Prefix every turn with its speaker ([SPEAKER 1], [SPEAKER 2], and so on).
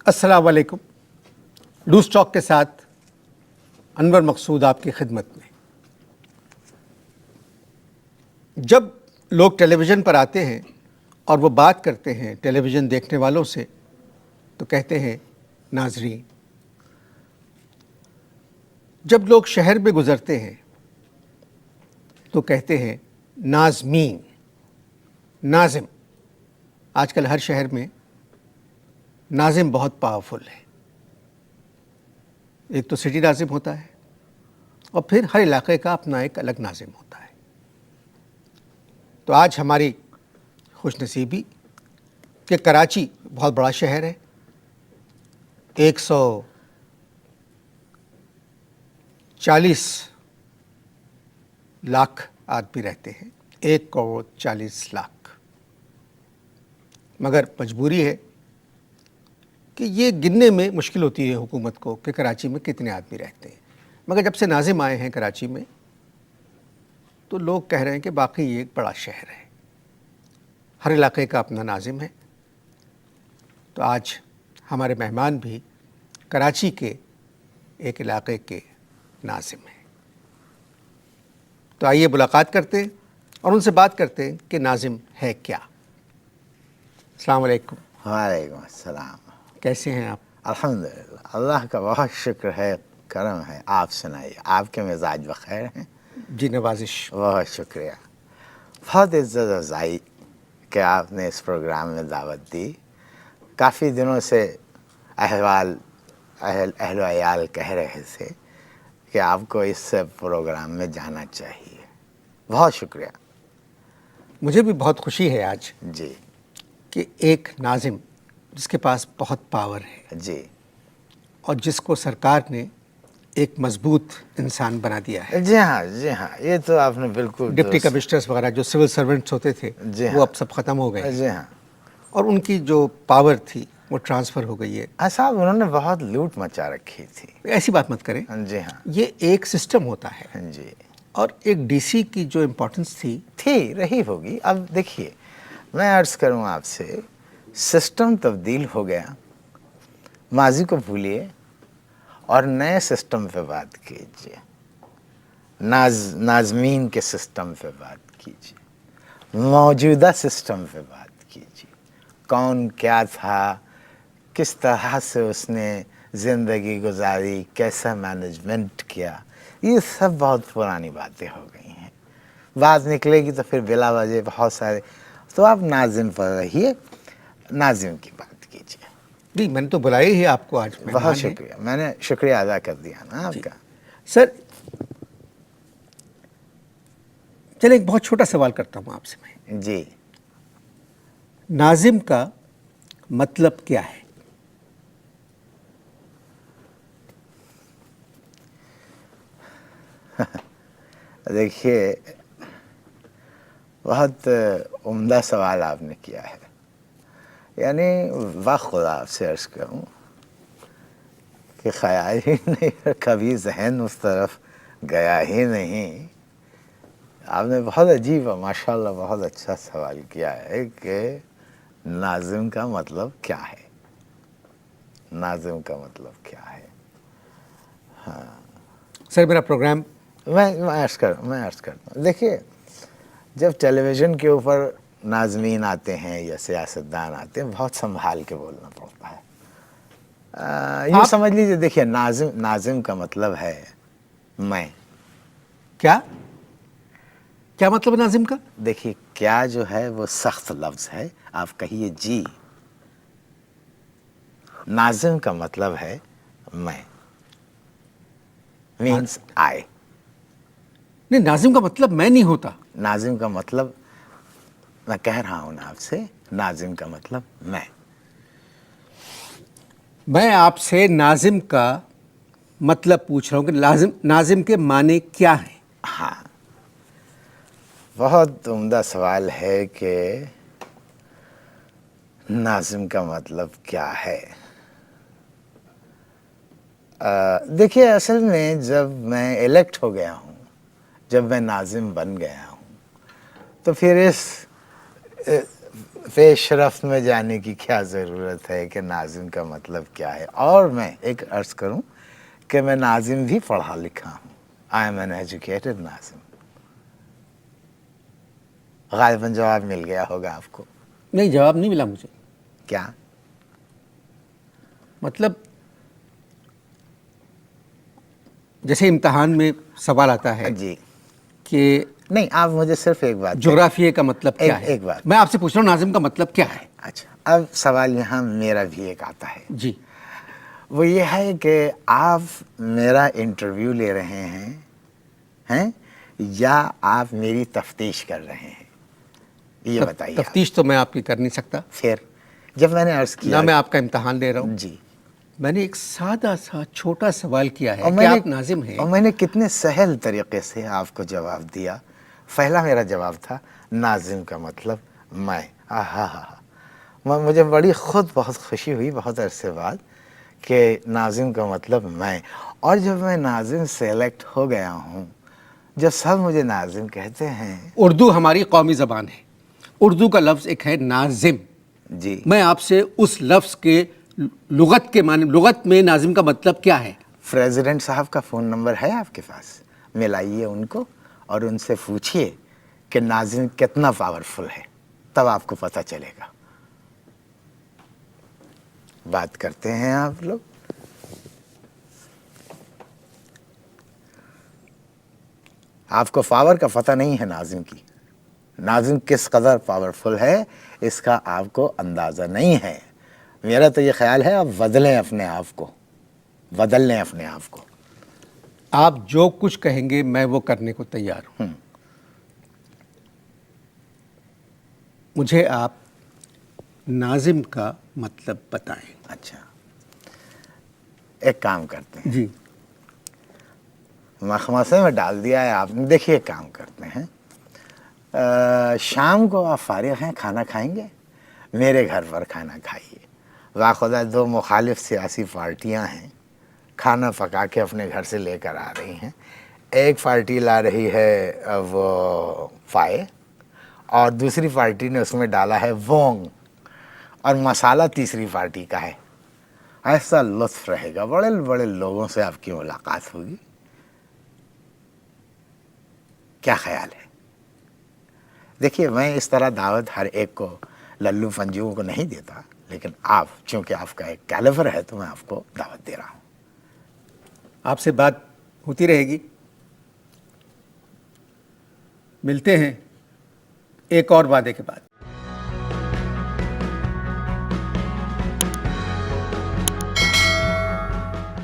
[SPEAKER 1] السلام علیکم. Loose talk کے ساتھ انور مقصود آپ کی خدمت میں. جب لوگ ٹیلی ویژن پر آتے ہیں اور وہ بات کرتے ہیں ٹیلی ویژن دیکھنے والوں سے تو کہتے ہیں ناظرین. جب لوگ شہر میں گزرتے ہیں تو کہتے ہیں ناظمین. ناظم، آج کل ہر شہر میں ناظم بہت پاورفل ہے. ایک تو سٹی ناظم ہوتا ہے اور پھر ہر علاقے کا اپنا ایک الگ ناظم ہوتا ہے. تو آج ہماری خوش نصیبی کہ کراچی بہت بڑا شہر ہے. 140 لاکھ آدمی رہتے ہیں. 1,40,00,000. مگر مجبوری ہے کہ یہ گننے میں مشکل ہوتی ہے حکومت کو کہ کراچی میں کتنے آدمی رہتے ہیں. مگر جب سے ناظم آئے ہیں کراچی میں تو لوگ کہہ رہے ہیں کہ باقی یہ ایک بڑا شہر ہے، ہر علاقے کا اپنا ناظم ہے. تو آج ہمارے مہمان بھی کراچی کے ایک علاقے کے ناظم ہیں. تو آئیے ملاقات کرتے ہیں اور ان سے بات کرتے ہیں کہ ناظم ہے کیا. السلام علیکم.
[SPEAKER 2] وعلیکم السلام.
[SPEAKER 1] کیسے ہیں آپ؟
[SPEAKER 2] الحمدللہ، اللہ کا بہت شکر ہے، کرم ہے. آپ سنائیے، آپ کے مزاج بخیر ہیں؟
[SPEAKER 1] جی نوازش.
[SPEAKER 2] بہت شکریہ. بہت عزت افزائی کہ آپ نے اس پروگرام میں دعوت دی. کافی دنوں سے اہل و عیال کہہ رہے تھے کہ آپ کو اس پروگرام میں جانا چاہیے. بہت شکریہ.
[SPEAKER 1] مجھے بھی بہت خوشی ہے آج
[SPEAKER 2] جی
[SPEAKER 1] کہ ایک ناظم جس کے پاس بہت پاور ہے
[SPEAKER 2] جی
[SPEAKER 1] اور جس کو سرکار نے ایک مضبوط انسان بنا دیا ہے.
[SPEAKER 2] جی ہاں جی ہاں، یہ تو آپ نے بالکل
[SPEAKER 1] ڈپٹی کمشنرز وغیرہ جو سول سرونٹس ہوتے تھے
[SPEAKER 2] جی
[SPEAKER 1] وہ
[SPEAKER 2] ہاں
[SPEAKER 1] اب سب ختم ہو گئے ہیں
[SPEAKER 2] جی ہاں.
[SPEAKER 1] اور ان کی جو پاور تھی وہ ٹرانسفر ہو گئی ہے.
[SPEAKER 2] صاحب انہوں نے بہت لوٹ مچا رکھی تھی.
[SPEAKER 1] ایسی بات مت کریں.
[SPEAKER 2] جی ہاں
[SPEAKER 1] یہ ایک سسٹم ہوتا ہے
[SPEAKER 2] جی،
[SPEAKER 1] اور ایک ڈی سی کی جو امپورٹنس تھی
[SPEAKER 2] رہی ہوگی. اب دیکھیے، میں عرض کروں آپ سے، سسٹم تبدیل ہو گیا. ماضی کو بھولیے اور نئے سسٹم پہ بات کیجیے. ناظمین کے سسٹم پہ بات کیجیے، موجودہ سسٹم پہ بات کیجیے. کون کیا تھا، کس طرح سے اس نے زندگی گزاری، کیسا مینجمنٹ کیا، یہ سب بہت پرانی باتیں ہو گئی ہیں. بات نکلے گی تو پھر بلا وجہ بہت سارے. تو آپ ناظم پر رہیے، ناظم کی بات کیجیے.
[SPEAKER 1] جی میں نے تو بلایا ہی آپ کو، آج
[SPEAKER 2] بہت
[SPEAKER 1] مہمان ہیں.
[SPEAKER 2] شکریہ، میں نے شکریہ ادا کر دیا نا آپ
[SPEAKER 1] جی
[SPEAKER 2] کا.
[SPEAKER 1] سر، چلے ایک بہت چھوٹا سوال کرتا ہوں آپ سے میں.
[SPEAKER 2] جی،
[SPEAKER 1] ناظم کا مطلب کیا ہے؟
[SPEAKER 2] دیکھیے بہت عمدہ سوال آپ نے کیا ہے. یعنی خدا آپ سے عرض کروں کہ خیال ہی نہیں، کبھی ذہن اس طرف گیا ہی نہیں. آپ نے بہت عجیب، ماشاءاللہ بہت اچھا سوال کیا ہے کہ ناظم کا مطلب کیا ہے. ناظم کا مطلب کیا ہے؟
[SPEAKER 1] سر میرا پروگرام
[SPEAKER 2] میں عرض کرتا ہوں. دیکھیے، جب ٹیلی ویژن کے اوپر ناظمین آتے ہیں یا سیاستدان آتے ہیں، بہت سنبھال کے بولنا پڑتا ہے. یوں سمجھ لیجیے، دیکھیے ناظم کا مطلب ہے میں.
[SPEAKER 1] کیا مطلب ناظم کا؟
[SPEAKER 2] دیکھیے، کیا جو ہے وہ سخت لفظ ہے، آپ کہیے جی. ناظم کا مطلب ہے میں، مینس آئی.
[SPEAKER 1] نہیں، ناظم کا مطلب میں نہیں ہوتا.
[SPEAKER 2] ناظم کا مطلب، میں کہہ رہا ہوں نا آپ سے، ناظم کا مطلب
[SPEAKER 1] میں آپ سے ناظم کا مطلب پوچھ رہا ہوں کہ ناظم کے معنی کیا ہیں؟
[SPEAKER 2] ہاں، بہت عمدہ سوال ہے کہ ناظم کا مطلب کیا ہے. دیکھیے، اصل میں جب میں الیکٹ ہو گیا ہوں، جب میں ناظم بن گیا ہوں، تو پھر اس پیش رفت میں جانے کی کیا ضرورت ہے کہ ناظم کا مطلب کیا ہے. اور میں ایک عرض کروں کہ میں ناظم بھی پڑھا لکھا ہوں. آئی ایم این ایجوکیٹڈ ناظم. غالباً جواب مل گیا ہوگا آپ کو.
[SPEAKER 1] نہیں، جواب نہیں ملا مجھے.
[SPEAKER 2] کیا
[SPEAKER 1] مطلب جیسے امتحان میں سوال آتا ہے
[SPEAKER 2] جی
[SPEAKER 1] کہ
[SPEAKER 2] نہیں، آپ مجھے صرف ایک بات
[SPEAKER 1] جغرافیے کا مطلب کیا ہے.
[SPEAKER 2] ایک بات.
[SPEAKER 1] میں آپ سے پوچھ رہا ہوں ناظم کا مطلب کیا ہے.
[SPEAKER 2] اچھا، اب سوال یہاں میرا بھی ایک آتا ہے.
[SPEAKER 1] جی.
[SPEAKER 2] وہ یہ ہے کہ آپ میرا انٹرویو لے رہے ہیں یا آپ میری تفتیش کر رہے ہیں، یہ بتائیے.
[SPEAKER 1] تفتیش تو میں آپ کی کر نہیں سکتا.
[SPEAKER 2] پھر جب میں نے عرض کیا
[SPEAKER 1] نہ میں آپ کا امتحان لے رہا ہوں.
[SPEAKER 2] جی،
[SPEAKER 1] میں نے ایک سادہ سا چھوٹا سوال کیا ہے
[SPEAKER 2] اور
[SPEAKER 1] کہ آپ ناظم ہیں.
[SPEAKER 2] اور میں نے کتنے سہل طریقے سے آپ کو جواب دیا. پہلا میرا جواب تھا ناظم کا مطلب میں. مجھے بڑی خود بہت خوشی ہوئی بہت عرصے بعد کہ ناظم کا مطلب میں. اور جب میں ناظم سیلیکٹ ہو گیا ہوں، جب سب مجھے ناظم کہتے ہیں.
[SPEAKER 1] اردو ہماری قومی زبان ہے. اردو کا لفظ ایک ہے ناظم.
[SPEAKER 2] جی،
[SPEAKER 1] میں آپ سے اس لفظ کے لغت کے معنی، لغت میں ناظم کا مطلب کیا ہے.
[SPEAKER 2] پریزیڈنٹ صاحب کا فون نمبر ہے آپ کے پاس؟ ملائیے ان کو اور ان سے پوچھئے کہ ناظم کتنا پاورفل ہے، تب آپ کو پتہ چلے گا. بات کرتے ہیں آپ لوگ. آپ کو پاور کا پتہ نہیں ہے ناظم کی. ناظم کس قدر پاورفل ہے اس کا آپ کو اندازہ نہیں ہے. میرا تو یہ خیال ہے آپ بدلیں اپنے آپ کو، بدل لیں اپنے آپ کو.
[SPEAKER 1] آپ جو کچھ کہیں گے میں وہ کرنے کو تیار ہوں. مجھے آپ ناظم کا مطلب بتائیں.
[SPEAKER 2] اچھا، ایک کام کرتے ہیں.
[SPEAKER 1] جی.
[SPEAKER 2] مخمصے میں ڈال دیا ہے آپ نے. دیکھیے ایک کام کرتے ہیں، شام کو آپ فارغ ہیں، کھانا کھائیں گے؟ میرے گھر پر کھانا کھائیے. باخدا دو مخالف سیاسی پارٹیاں ہیں، کھانا پکا کے اپنے گھر سے لے کر آ رہی ہیں. ایک پارٹی لا رہی ہے وہ پائے، اور دوسری پارٹی نے اس میں ڈالا ہے وونگ، اور مسالہ تیسری پارٹی کا ہے. ایسا لطف رہے گا، بڑے بڑے لوگوں سے آپ کی ملاقات ہوگی. کیا خیال ہے؟ دیکھیے میں اس طرح دعوت ہر ایک کو، للو پنجوؤں کو نہیں دیتا، لیکن آپ چونکہ آپ کا ایک کیلیبر ہے تو میں آپ کو دعوت دے رہا ہوں.
[SPEAKER 1] آپ سے بات ہوتی رہے گی. ملتے ہیں ایک اور وعدے کے بعد.